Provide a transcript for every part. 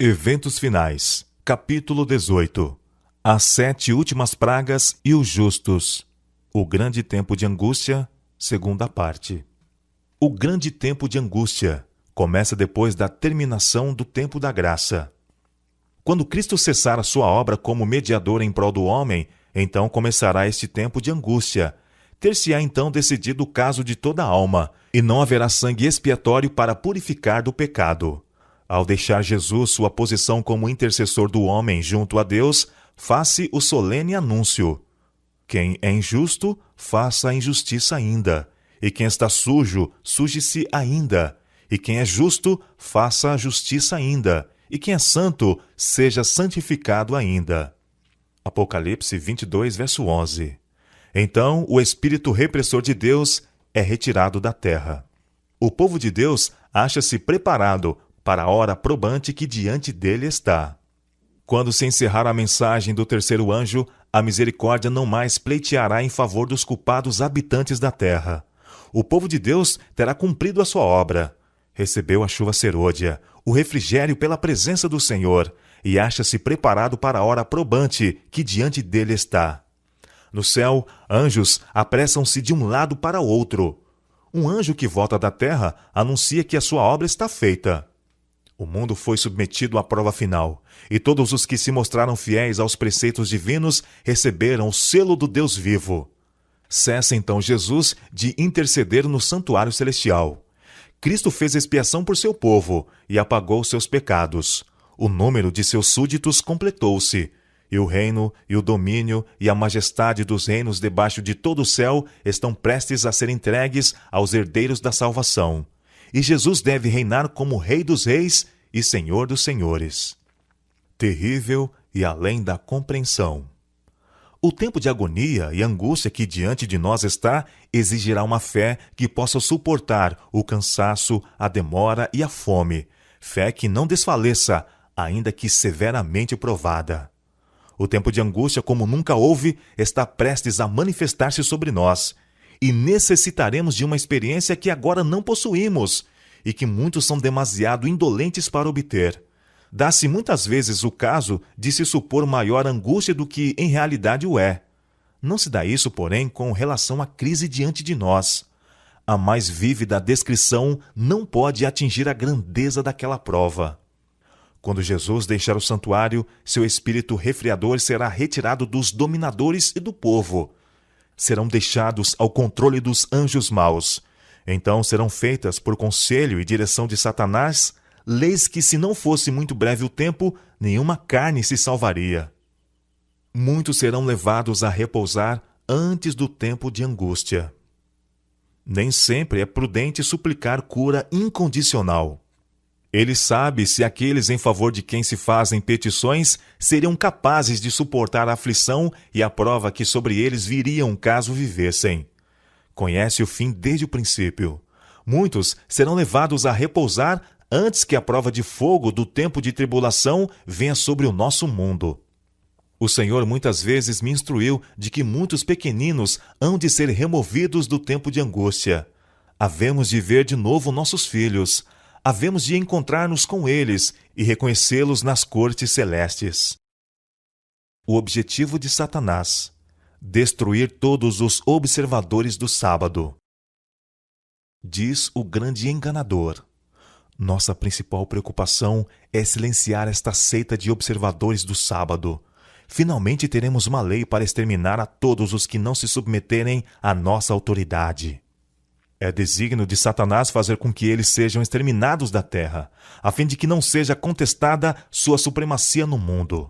Eventos finais. Capítulo 18. As 7 últimas pragas e os justos. O grande tempo de angústia, segunda parte. O grande tempo de angústia começa depois da terminação do tempo da graça. Quando Cristo cessar a sua obra como mediador em prol do homem, então começará este tempo de angústia. Ter-se-á então decidido o caso de toda a alma, e não haverá sangue expiatório para purificar do pecado. Ao deixar Jesus sua posição como intercessor do homem junto a Deus, faz-se o solene anúncio: quem é injusto, faça a injustiça ainda. E quem está sujo, suje-se ainda. E quem é justo, faça a justiça ainda. E quem é santo, seja santificado ainda. Apocalipse 22, verso 11. Então, o espírito repressor de Deus é retirado da terra. O povo de Deus acha-se preparado para a hora probante que diante dele está. Quando se encerrar a mensagem do terceiro anjo, a misericórdia não mais pleiteará em favor dos culpados habitantes da terra. O povo de Deus terá cumprido a sua obra. Recebeu a chuva serôdia, o refrigério pela presença do Senhor, e acha-se preparado para a hora probante que diante dele está. No céu, anjos apressam-se de um lado para o outro. Um anjo que volta da terra anuncia que a sua obra está feita. O mundo foi submetido à prova final, e todos os que se mostraram fiéis aos preceitos divinos receberam o selo do Deus vivo. Cessa então Jesus de interceder no santuário celestial. Cristo fez expiação por seu povo e apagou seus pecados. O número de seus súditos completou-se, e o reino, e o domínio, e a majestade dos reinos debaixo de todo o céu estão prestes a ser entregues aos herdeiros da salvação. E Jesus deve reinar como Rei dos Reis e Senhor dos Senhores. Terrível e além da compreensão. O tempo de agonia e angústia que diante de nós está exigirá uma fé que possa suportar o cansaço, a demora e a fome. Fé que não desfaleça, ainda que severamente provada. O tempo de angústia, como nunca houve, está prestes a manifestar-se sobre nós, e necessitaremos de uma experiência que agora não possuímos, e que muitos são demasiado indolentes para obter. Dá-se muitas vezes o caso de se supor maior angústia do que em realidade o é. Não se dá isso, porém, com relação à crise diante de nós. A mais vívida descrição não pode atingir a grandeza daquela prova. Quando Jesus deixar o santuário, seu espírito refriador será retirado dos dominadores e do povo. Serão deixados ao controle dos anjos maus. Então serão feitas, por conselho e direção de Satanás, leis que, se não fosse muito breve o tempo, nenhuma carne se salvaria. Muitos serão levados a repousar antes do tempo de angústia. Nem sempre é prudente suplicar cura incondicional. Ele sabe se aqueles em favor de quem se fazem petições seriam capazes de suportar a aflição e a prova que sobre eles viriam caso vivessem. Conhece o fim desde o princípio. Muitos serão levados a repousar antes que a prova de fogo do tempo de tribulação venha sobre o nosso mundo. O Senhor muitas vezes me instruiu de que muitos pequeninos hão de ser removidos do tempo de angústia. Havemos de ver de novo nossos filhos. Havemos de encontrar-nos com eles e reconhecê-los nas cortes celestes. O objetivo de Satanás: destruir todos os observadores do sábado. Diz o grande enganador: nossa principal preocupação é silenciar esta seita de observadores do sábado. Finalmente teremos uma lei para exterminar a todos os que não se submeterem à nossa autoridade. É desígnio de Satanás fazer com que eles sejam exterminados da terra, a fim de que não seja contestada sua supremacia no mundo.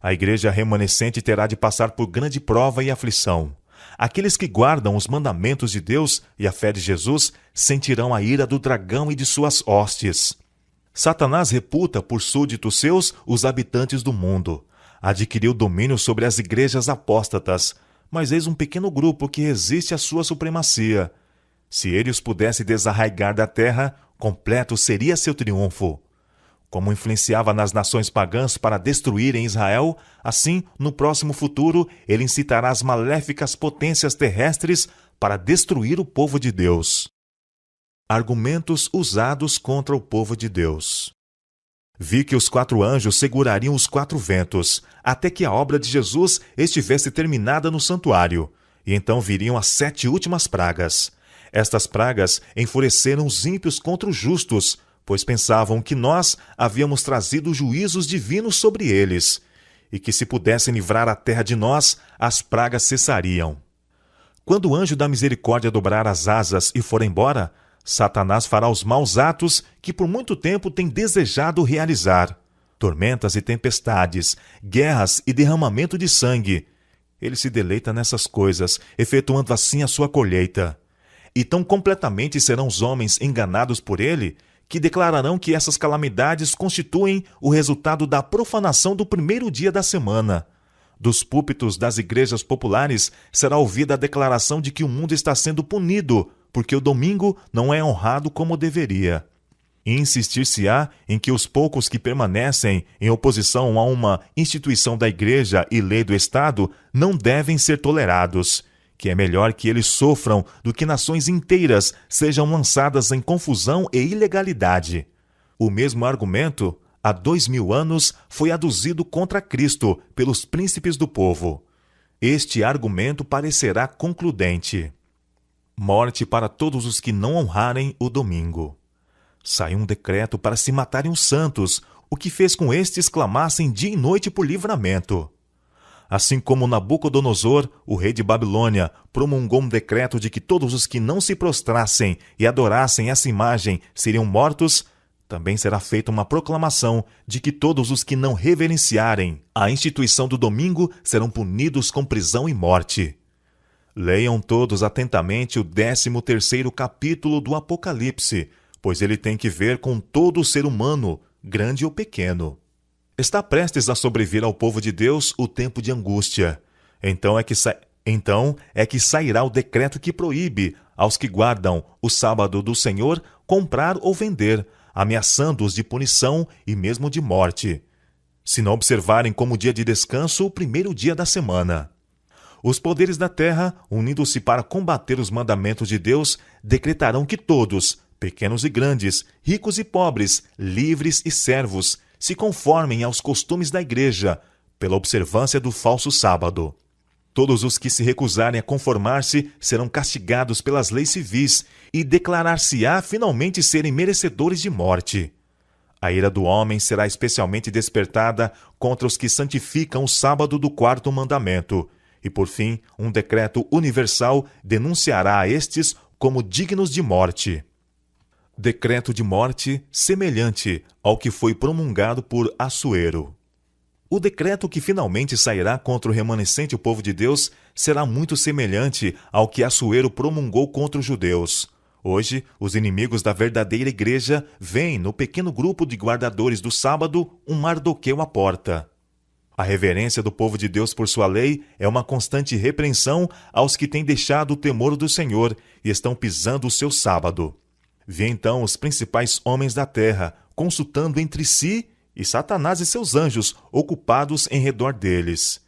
A igreja remanescente terá de passar por grande prova e aflição. Aqueles que guardam os mandamentos de Deus e a fé de Jesus sentirão a ira do dragão e de suas hostes. Satanás reputa por súditos seus os habitantes do mundo. Adquiriu domínio sobre as igrejas apóstatas, mas eis um pequeno grupo que resiste à sua supremacia. Se ele os pudesse desarraigar da terra, completo seria seu triunfo. Como influenciava nas nações pagãs para destruírem Israel, assim, no próximo futuro, ele incitará as maléficas potências terrestres para destruir o povo de Deus. Argumentos usados contra o povo de Deus. Vi que os 4 anjos segurariam os 4 ventos, até que a obra de Jesus estivesse terminada no santuário, e então viriam as 7 últimas pragas. Estas pragas enfureceram os ímpios contra os justos, pois pensavam que nós havíamos trazido juízos divinos sobre eles, e que se pudessem livrar a terra de nós, as pragas cessariam. Quando o anjo da misericórdia dobrar as asas e for embora, Satanás fará os maus atos que por muito tempo tem desejado realizar. Tormentas e tempestades, guerras e derramamento de sangue. Ele se deleita nessas coisas, efetuando assim a sua colheita. E tão completamente serão os homens enganados por ele, que declararão que essas calamidades constituem o resultado da profanação do primeiro dia da semana. Dos púlpitos das igrejas populares será ouvida a declaração de que o mundo está sendo punido, porque o domingo não é honrado como deveria. E insistir-se-á em que os poucos que permanecem em oposição a uma instituição da igreja e lei do Estado não devem ser tolerados, que é melhor que eles sofram do que nações inteiras sejam lançadas em confusão e ilegalidade. O mesmo argumento, há 2000 anos, foi aduzido contra Cristo pelos príncipes do povo. Este argumento parecerá concludente. Morte para todos os que não honrarem o domingo. Saiu um decreto para se matarem os santos, o que fez com estes clamassem dia e noite por livramento. Assim como Nabucodonosor, o rei de Babilônia, promulgou um decreto de que todos os que não se prostrassem e adorassem essa imagem seriam mortos, também será feita uma proclamação de que todos os que não reverenciarem a instituição do domingo serão punidos com prisão e morte. Leiam todos atentamente o 13º capítulo do Apocalipse, pois ele tem que ver com todo o ser humano, grande ou pequeno. Está prestes a sobrevir ao povo de Deus o tempo de angústia. Então é que sairá o decreto que proíbe aos que guardam o sábado do Senhor comprar ou vender, ameaçando-os de punição e mesmo de morte, se não observarem como dia de descanso o primeiro dia da semana. Os poderes da terra, unindo-se para combater os mandamentos de Deus, decretarão que todos, pequenos e grandes, ricos e pobres, livres e servos, se conformem aos costumes da igreja, pela observância do falso sábado. Todos os que se recusarem a conformar-se serão castigados pelas leis civis e declarar-se-á finalmente serem merecedores de morte. A ira do homem será especialmente despertada contra os que santificam o sábado do 4º mandamento, e por fim, um decreto universal denunciará a estes como dignos de morte. Decreto de morte semelhante ao que foi promulgado por Assuero. O decreto que finalmente sairá contra o remanescente povo de Deus será muito semelhante ao que Assuero promulgou contra os judeus. Hoje, os inimigos da verdadeira igreja veem no pequeno grupo de guardadores do sábado um Mardoqueu à porta. A reverência do povo de Deus por sua lei é uma constante repreensão aos que têm deixado o temor do Senhor e estão pisando o seu sábado. Vi então os principais homens da terra consultando entre si e Satanás e seus anjos ocupados em redor deles.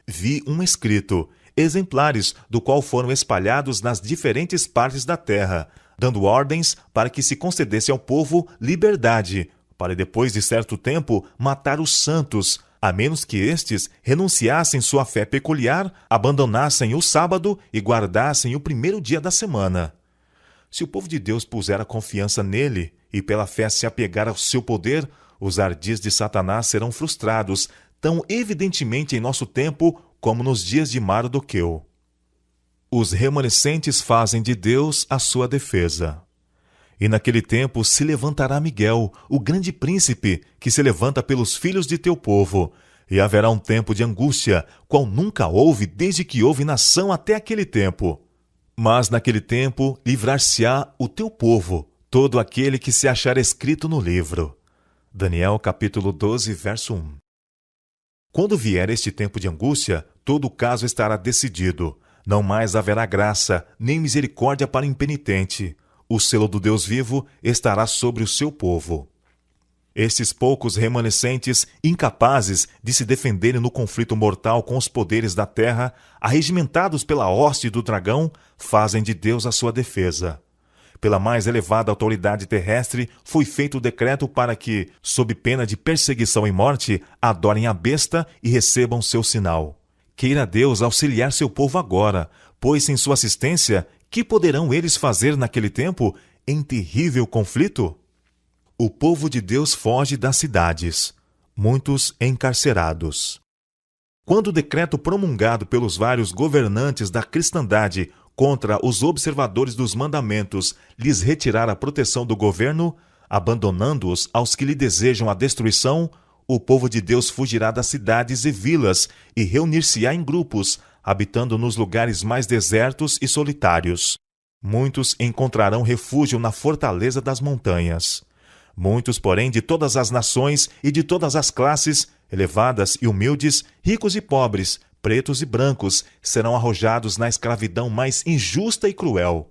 Vi um escrito, exemplares do qual foram espalhados nas diferentes partes da terra, dando ordens para que se concedesse ao povo liberdade, para depois de certo tempo matar os santos, a menos que estes renunciassem sua fé peculiar, abandonassem o sábado e guardassem o primeiro dia da semana. Se o povo de Deus puser a confiança nele e pela fé se apegar ao seu poder, os ardis de Satanás serão frustrados, tão evidentemente em nosso tempo como nos dias de Mardoqueu. Os remanescentes fazem de Deus a sua defesa. E naquele tempo se levantará Miguel, o grande príncipe, que se levanta pelos filhos de teu povo, e haverá um tempo de angústia, qual nunca houve desde que houve nação até aquele tempo. Mas naquele tempo livrar-se-á o teu povo, todo aquele que se achar escrito no livro. Daniel capítulo 12, verso 1. Quando vier este tempo de angústia, todo o caso estará decidido. Não mais haverá graça, nem misericórdia para o impenitente. O selo do Deus vivo estará sobre o seu povo. Estes poucos remanescentes, incapazes de se defenderem no conflito mortal com os poderes da terra, arregimentados pela hoste do dragão, fazem de Deus a sua defesa. Pela mais elevada autoridade terrestre, foi feito o decreto para que, sob pena de perseguição e morte, adorem a besta e recebam seu sinal. Queira Deus auxiliar seu povo agora, pois sem sua assistência, que poderão eles fazer naquele tempo em terrível conflito? O povo de Deus foge das cidades, muitos encarcerados. Quando o decreto promulgado pelos vários governantes da cristandade contra os observadores dos mandamentos lhes retirar a proteção do governo, abandonando-os aos que lhe desejam a destruição, o povo de Deus fugirá das cidades e vilas e reunir-se-á em grupos, habitando nos lugares mais desertos e solitários. Muitos encontrarão refúgio na fortaleza das montanhas. Muitos, porém, de todas as nações e de todas as classes, elevadas e humildes, ricos e pobres, pretos e brancos, serão arrojados na escravidão mais injusta e cruel.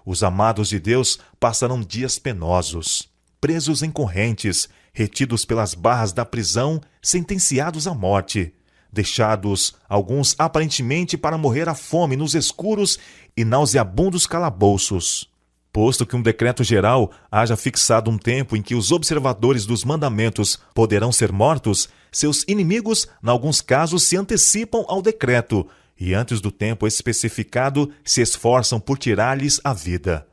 Os amados de Deus passarão dias penosos, presos em correntes, retidos pelas barras da prisão, sentenciados à morte, deixados alguns aparentemente para morrer à fome nos escuros e nauseabundos calabouços. Posto que um decreto geral haja fixado um tempo em que os observadores dos mandamentos poderão ser mortos, seus inimigos, em alguns casos, se antecipam ao decreto e, antes do tempo especificado, se esforçam por tirar-lhes a vida.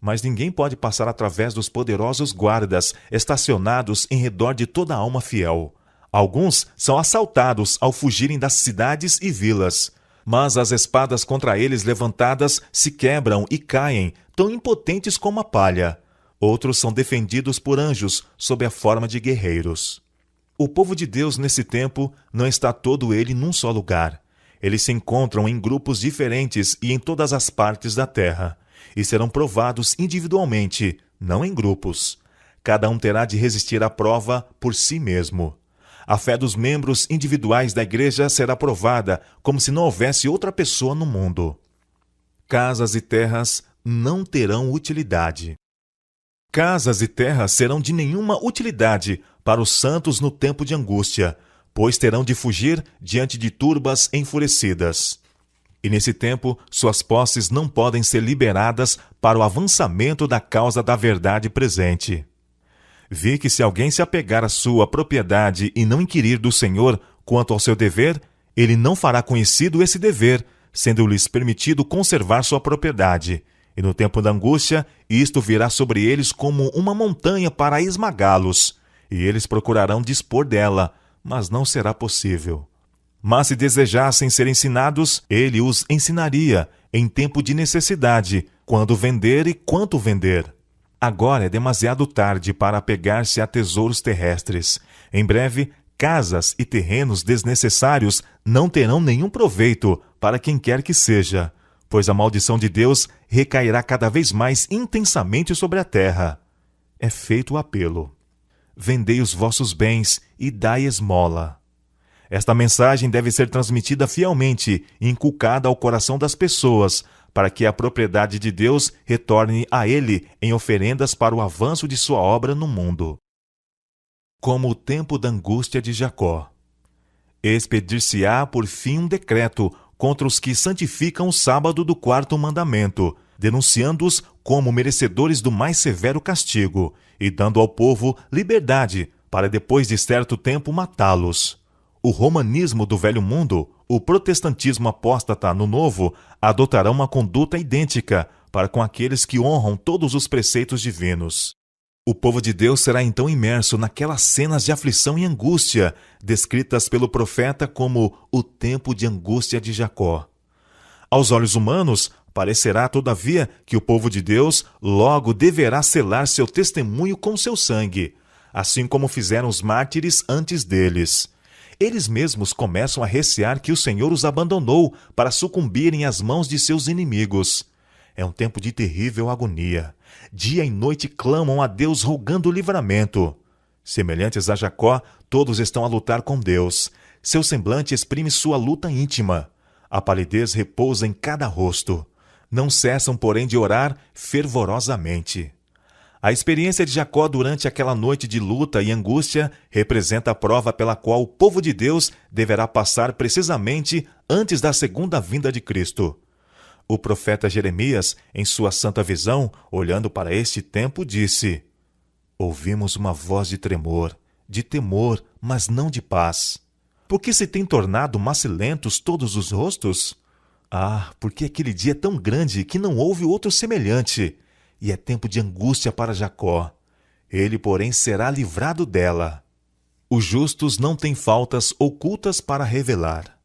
Mas ninguém pode passar através dos poderosos guardas estacionados em redor de toda a alma fiel. Alguns são assaltados ao fugirem das cidades e vilas, mas as espadas contra eles levantadas se quebram e caem, tão impotentes como a palha. Outros são defendidos por anjos sob a forma de guerreiros. O povo de Deus nesse tempo não está todo ele num só lugar. Eles se encontram em grupos diferentes e em todas as partes da terra, e serão provados individualmente, não em grupos. Cada um terá de resistir à prova por si mesmo. A fé dos membros individuais da igreja será provada como se não houvesse outra pessoa no mundo. Casas e terras não terão utilidade. Casas e terras serão de nenhuma utilidade para os santos no tempo de angústia, pois terão de fugir diante de turbas enfurecidas. E nesse tempo, suas posses não podem ser liberadas para o avançamento da causa da verdade presente. Vi que se alguém se apegar à sua propriedade e não inquirir do Senhor quanto ao seu dever, ele não fará conhecido esse dever, sendo-lhes permitido conservar sua propriedade. E no tempo da angústia, isto virá sobre eles como uma montanha para esmagá-los, e eles procurarão dispor dela, mas não será possível. Mas se desejassem ser ensinados, ele os ensinaria em tempo de necessidade, quando vender e quanto vender. Agora é demasiado tarde para apegar-se a tesouros terrestres. Em breve, casas e terrenos desnecessários não terão nenhum proveito para quem quer que seja, pois a maldição de Deus recairá cada vez mais intensamente sobre a terra. É feito o apelo. Vendei os vossos bens e dai esmola. Esta mensagem deve ser transmitida fielmente e inculcada ao coração das pessoas, para que a propriedade de Deus retorne a ele em oferendas para o avanço de sua obra no mundo. Como o tempo da angústia de Jacó. Expedir-se-á por fim um decreto contra os que santificam o sábado do quarto mandamento, denunciando-os como merecedores do mais severo castigo, e dando ao povo liberdade para depois de certo tempo matá-los. O romanismo do velho mundo, o protestantismo apóstata no novo, adotarão uma conduta idêntica para com aqueles que honram todos os preceitos divinos. O povo de Deus será então imerso naquelas cenas de aflição e angústia, descritas pelo profeta como o tempo de angústia de Jacó. Aos olhos humanos, parecerá, todavia, que o povo de Deus logo deverá selar seu testemunho com seu sangue, assim como fizeram os mártires antes deles. Eles mesmos começam a recear que o Senhor os abandonou para sucumbirem às mãos de seus inimigos. É um tempo de terrível agonia. Dia e noite clamam a Deus rogando livramento. Semelhantes a Jacó, todos estão a lutar com Deus. Seu semblante exprime sua luta íntima. A palidez repousa em cada rosto. Não cessam, porém, de orar fervorosamente. A experiência de Jacó durante aquela noite de luta e angústia representa a prova pela qual o povo de Deus deverá passar precisamente antes da segunda vinda de Cristo. O profeta Jeremias, em sua santa visão, olhando para este tempo, disse: Ouvimos uma voz de temor, mas não de paz. Por que se tem tornado macilentos todos os rostos? Porque aquele dia é tão grande que não houve outro semelhante, e é tempo de angústia para Jacó. Ele, porém, será livrado dela. Os justos não têm faltas ocultas para revelar.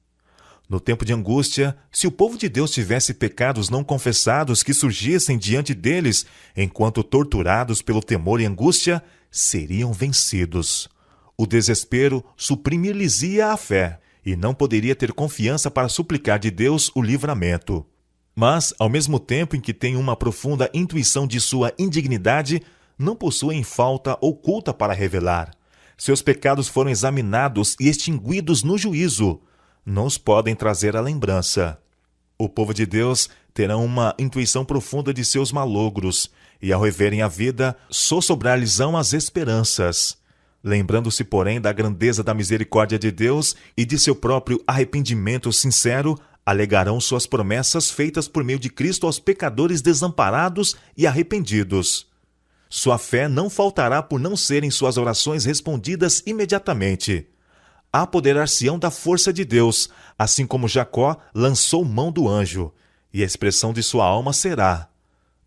No tempo de angústia, se o povo de Deus tivesse pecados não confessados que surgissem diante deles, enquanto torturados pelo temor e angústia, seriam vencidos. O desespero suprimir-lhes-ia a fé, e não poderia ter confiança para suplicar de Deus o livramento. Mas, ao mesmo tempo em que têm uma profunda intuição de sua indignidade, não possuem falta oculta para revelar. Seus pecados foram examinados e extinguidos no juízo. Não os podem trazer à lembrança. O povo de Deus terá uma intuição profunda de seus malogros, e ao reverem a vida, sossobrar-lhes-ão as esperanças. Lembrando-se, porém, da grandeza da misericórdia de Deus e de seu próprio arrependimento sincero, alegarão suas promessas feitas por meio de Cristo aos pecadores desamparados e arrependidos. Sua fé não faltará por não serem suas orações respondidas imediatamente. Apoderar-se-ão da força de Deus, assim como Jacó lançou mão do anjo, e a expressão de sua alma será: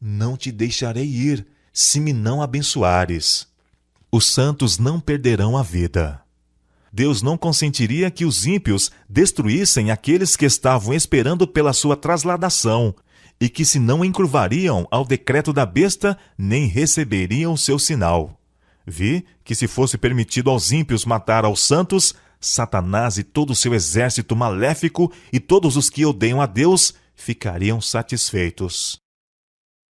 Não te deixarei ir, se me não abençoares. Os santos não perderão a vida. Deus não consentiria que os ímpios destruíssem aqueles que estavam esperando pela sua trasladação, e que se não encurvariam ao decreto da besta, nem receberiam o seu sinal. Vi que se fosse permitido aos ímpios matar aos santos, Satanás e todo o seu exército maléfico e todos os que odeiam a Deus ficariam satisfeitos.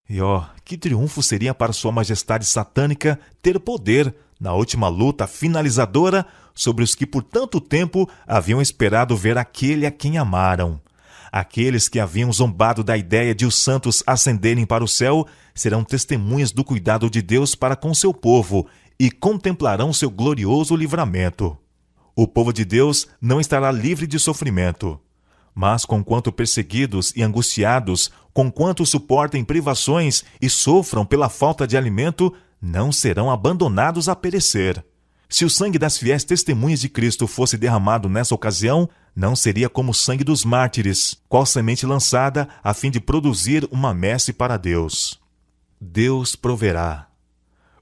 E que triunfo seria para sua majestade satânica ter poder, na última luta finalizadora, sobre os que por tanto tempo haviam esperado ver aquele a quem amaram. Aqueles que haviam zombado da ideia de os santos ascenderem para o céu serão testemunhas do cuidado de Deus para com seu povo e contemplarão seu glorioso livramento. O povo de Deus não estará livre de sofrimento. Mas, conquanto perseguidos e angustiados, conquanto suportem privações e sofram pela falta de alimento, não serão abandonados a perecer. Se o sangue das fiéis testemunhas de Cristo fosse derramado nessa ocasião, não seria como o sangue dos mártires, qual semente lançada a fim de produzir uma messe para Deus. Deus proverá.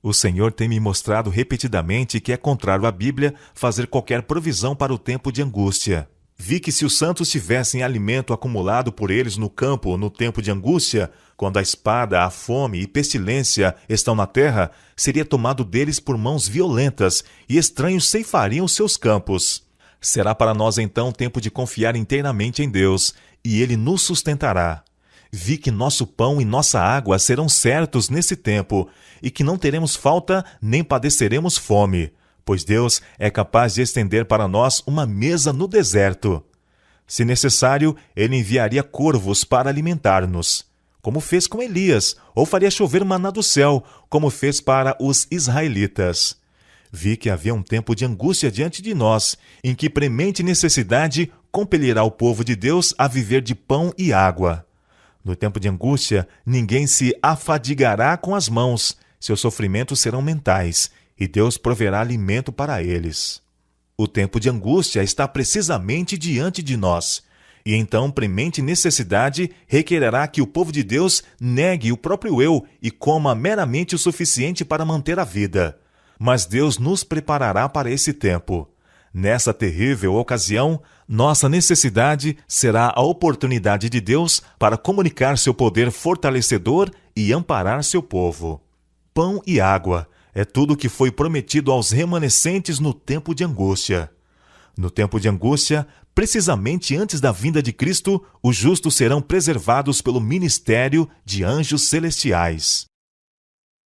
O Senhor tem me mostrado repetidamente que é contrário à Bíblia fazer qualquer provisão para o tempo de angústia. Vi que se os santos tivessem alimento acumulado por eles no campo no tempo de angústia, quando a espada, a fome e pestilência estão na terra, seria tomado deles por mãos violentas e estranhos ceifariam seus campos. Será para nós então tempo de confiar inteiramente em Deus, e Ele nos sustentará. Vi que nosso pão e nossa água serão certos nesse tempo, e que não teremos falta nem padeceremos fome, pois Deus é capaz de estender para nós uma mesa no deserto. Se necessário, Ele enviaria corvos para alimentar-nos, como fez com Elias, ou faria chover maná do céu, como fez para os israelitas. Vi que havia um tempo de angústia diante de nós, em que premente necessidade compelirá o povo de Deus a viver de pão e água. No tempo de angústia, ninguém se afadigará com as mãos, seus sofrimentos serão mentais, e Deus proverá alimento para eles. O tempo de angústia está precisamente diante de nós, e então premente necessidade requererá que o povo de Deus negue o próprio eu e coma meramente o suficiente para manter a vida. Mas Deus nos preparará para esse tempo. Nessa terrível ocasião, nossa necessidade será a oportunidade de Deus para comunicar seu poder fortalecedor e amparar seu povo. Pão e água é tudo o que foi prometido aos remanescentes no tempo de angústia. No tempo de angústia, precisamente antes da vinda de Cristo, os justos serão preservados pelo ministério de anjos celestiais.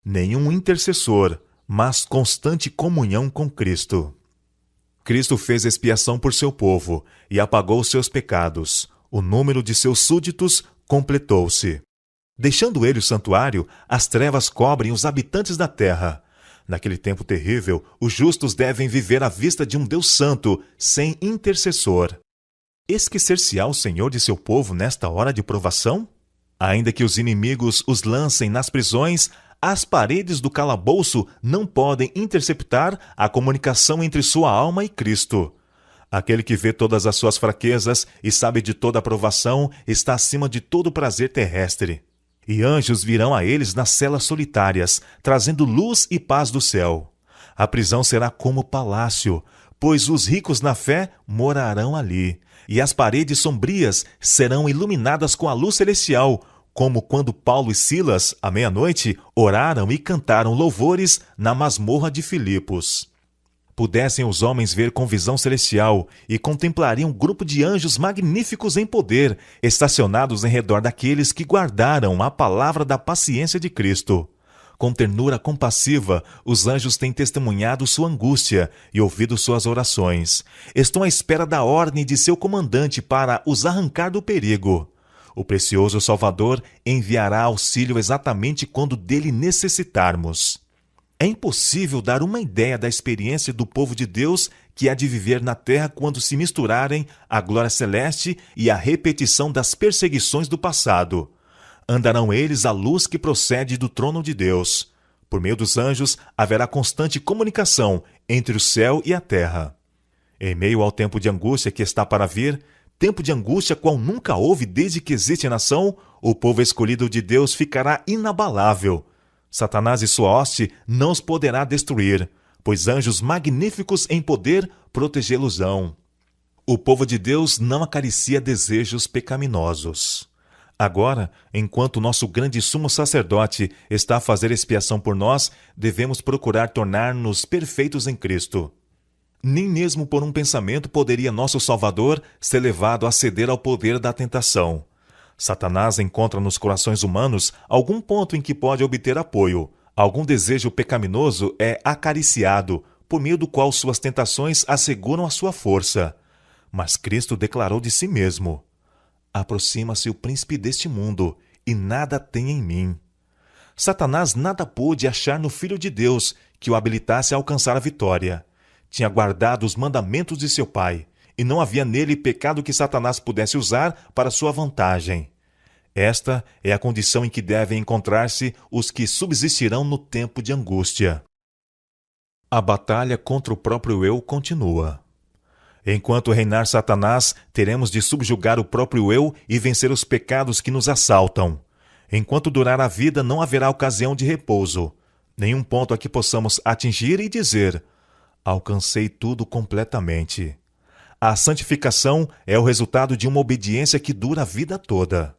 Nenhum intercessor, mas constante comunhão com Cristo. Cristo fez expiação por seu povo e apagou seus pecados. O número de seus súditos completou-se. Deixando ele o santuário, as trevas cobrem os habitantes da terra. Naquele tempo terrível, os justos devem viver à vista de um Deus santo, sem intercessor. Esquecer-se-á o Senhor de seu povo nesta hora de provação? Ainda que os inimigos os lancem nas prisões, as paredes do calabouço não podem interceptar a comunicação entre sua alma e Cristo. Aquele que vê todas as suas fraquezas e sabe de toda a provação está acima de todo prazer terrestre. E anjos virão a eles nas celas solitárias, trazendo luz e paz do céu. A prisão será como palácio, pois os ricos na fé morarão ali, e as paredes sombrias serão iluminadas com a luz celestial, como quando Paulo e Silas, à meia-noite, oraram e cantaram louvores na masmorra de Filipos. Pudessem os homens ver com visão celestial e contemplariam um grupo de anjos magníficos em poder, estacionados em redor daqueles que guardaram a palavra da paciência de Cristo. Com ternura compassiva, os anjos têm testemunhado sua angústia e ouvido suas orações. Estão à espera da ordem de seu comandante para os arrancar do perigo. O precioso Salvador enviará auxílio exatamente quando dele necessitarmos. É impossível dar uma ideia da experiência do povo de Deus que há de viver na terra quando se misturarem a glória celeste e a repetição das perseguições do passado. Andarão eles à luz que procede do trono de Deus. Por meio dos anjos haverá constante comunicação entre o céu e a terra. Em meio ao tempo de angústia que está para vir, tempo de angústia qual nunca houve desde que existe nação, o povo escolhido de Deus ficará inabalável. Satanás e sua hoste não os poderá destruir, pois anjos magníficos em poder protegê-los-ão. O povo de Deus não acaricia desejos pecaminosos. Agora, enquanto nosso grande sumo sacerdote está a fazer expiação por nós, devemos procurar tornar-nos perfeitos em Cristo. Nem mesmo por um pensamento poderia nosso Salvador ser levado a ceder ao poder da tentação. Satanás encontra nos corações humanos algum ponto em que pode obter apoio. Algum desejo pecaminoso é acariciado, por meio do qual suas tentações asseguram a sua força. Mas Cristo declarou de si mesmo: aproxima-se o príncipe deste mundo, e nada tem em mim. Satanás nada pôde achar no Filho de Deus que o habilitasse a alcançar a vitória. Tinha guardado os mandamentos de seu Pai, e não havia nele pecado que Satanás pudesse usar para sua vantagem. Esta é a condição em que devem encontrar-se os que subsistirão no tempo de angústia. A batalha contra o próprio eu continua. Enquanto reinar Satanás, teremos de subjugar o próprio eu e vencer os pecados que nos assaltam. Enquanto durar a vida, não haverá ocasião de repouso, nenhum ponto a que possamos atingir e dizer: alcancei tudo completamente. A santificação é o resultado de uma obediência que dura a vida toda.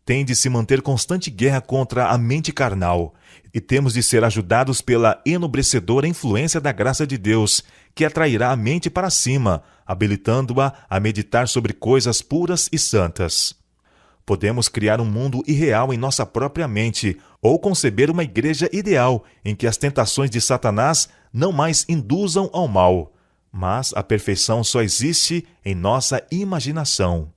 Tem de se manter constante guerra contra a mente carnal, e temos de ser ajudados pela enobrecedora influência da graça de Deus, que atrairá a mente para cima, habilitando-a a meditar sobre coisas puras e santas. Podemos criar um mundo irreal em nossa própria mente, ou conceber uma igreja ideal em que as tentações de Satanás não mais induzam ao mal, mas a perfeição só existe em nossa imaginação.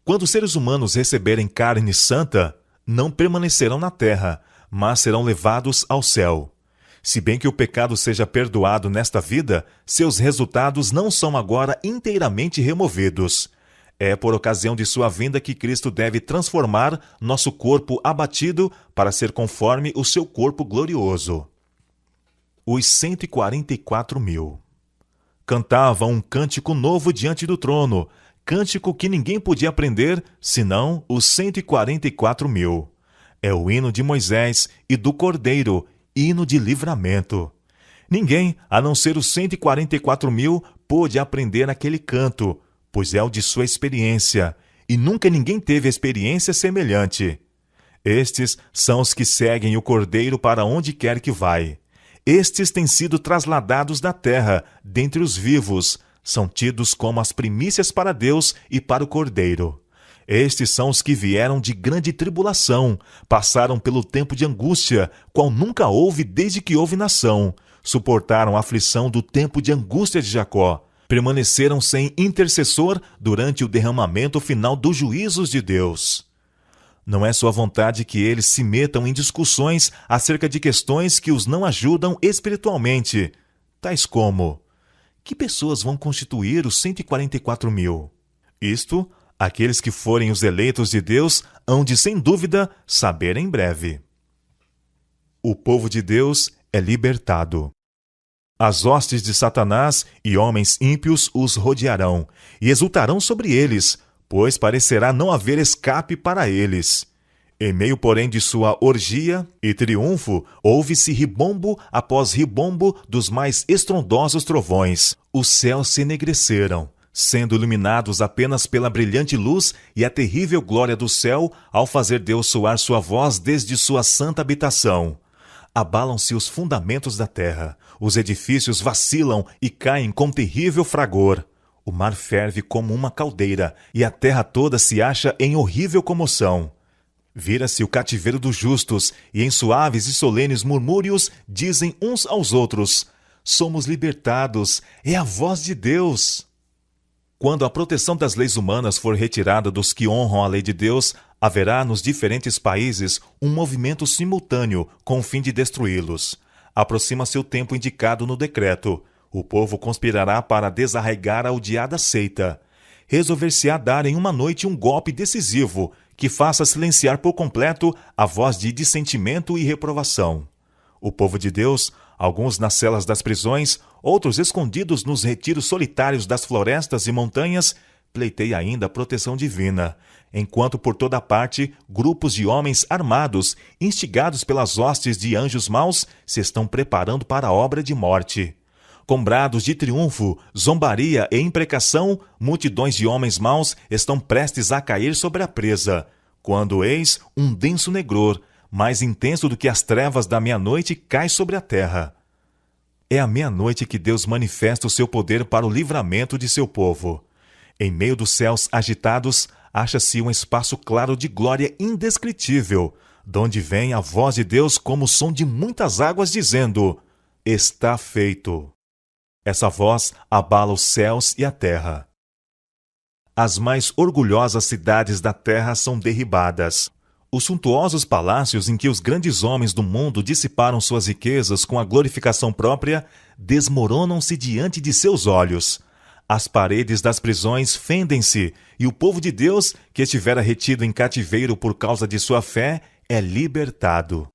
Quando os seres humanos receberem carne santa, não permanecerão na terra, mas serão levados ao céu. Se bem que o pecado seja perdoado nesta vida, seus resultados não são agora inteiramente removidos. É por ocasião de sua vinda que Cristo deve transformar nosso corpo abatido para ser conforme o seu corpo glorioso. Os 144.000 cantavam um cântico novo diante do trono, cântico que ninguém podia aprender, senão os 144.000. É o hino de Moisés e do Cordeiro, hino de livramento. Ninguém, a não ser os 144.000, pôde aprender aquele canto, pois é o de sua experiência, e nunca ninguém teve experiência semelhante. Estes são os que seguem o Cordeiro para onde quer que vai. Estes têm sido trasladados da terra, dentre os vivos, são tidos como as primícias para Deus e para o Cordeiro. Estes são os que vieram de grande tribulação, passaram pelo tempo de angústia, qual nunca houve desde que houve nação, suportaram a aflição do tempo de angústia de Jacó, permaneceram sem intercessor durante o derramamento final dos juízos de Deus. Não é sua vontade que eles se metam em discussões acerca de questões que os não ajudam espiritualmente, tais como: que pessoas vão constituir os 144.000? Isto Aqueles que forem os eleitos de Deus hão de, sem dúvida, saber em breve. O povo de Deus é libertado. As hostes de Satanás e homens ímpios os rodearão, e exultarão sobre eles, pois parecerá não haver escape para eles. Em meio, porém, de sua orgia e triunfo, ouve-se ribombo após ribombo dos mais estrondosos trovões. Os céus se enegreceram, sendo iluminados apenas pela brilhante luz e a terrível glória do céu, ao fazer Deus soar sua voz desde sua santa habitação. Abalam-se os fundamentos da terra, os edifícios vacilam e caem com terrível fragor. O mar ferve como uma caldeira, e a terra toda se acha em horrível comoção. Vira-se o cativeiro dos justos, e em suaves e solenes murmúrios dizem uns aos outros: somos libertados, é a voz de Deus. Quando a proteção das leis humanas for retirada dos que honram a lei de Deus, haverá nos diferentes países um movimento simultâneo com o fim de destruí-los. Aproxima-se o tempo indicado no decreto. O povo conspirará para desarraigar a odiada seita. Resolver-se-á dar em uma noite um golpe decisivo que faça silenciar por completo a voz de dissentimento e reprovação. O povo de Deus, alguns nas celas das prisões, outros escondidos nos retiros solitários das florestas e montanhas, pleiteia ainda a proteção divina, enquanto por toda parte grupos de homens armados, instigados pelas hostes de anjos maus, se estão preparando para a obra de morte. Com brados de triunfo, zombaria e imprecação, multidões de homens maus estão prestes a cair sobre a presa, quando eis um denso negror, mais intenso do que as trevas da meia-noite, cai sobre a terra. É à meia-noite que Deus manifesta o seu poder para o livramento de seu povo. Em meio dos céus agitados, acha-se um espaço claro de glória indescritível, donde vem a voz de Deus como o som de muitas águas dizendo: está feito. Essa voz abala os céus e a terra. As mais orgulhosas cidades da terra são derribadas. Os suntuosos palácios em que os grandes homens do mundo dissiparam suas riquezas com a glorificação própria desmoronam-se diante de seus olhos. As paredes das prisões fendem-se, e o povo de Deus, que estivera retido em cativeiro por causa de sua fé, é libertado.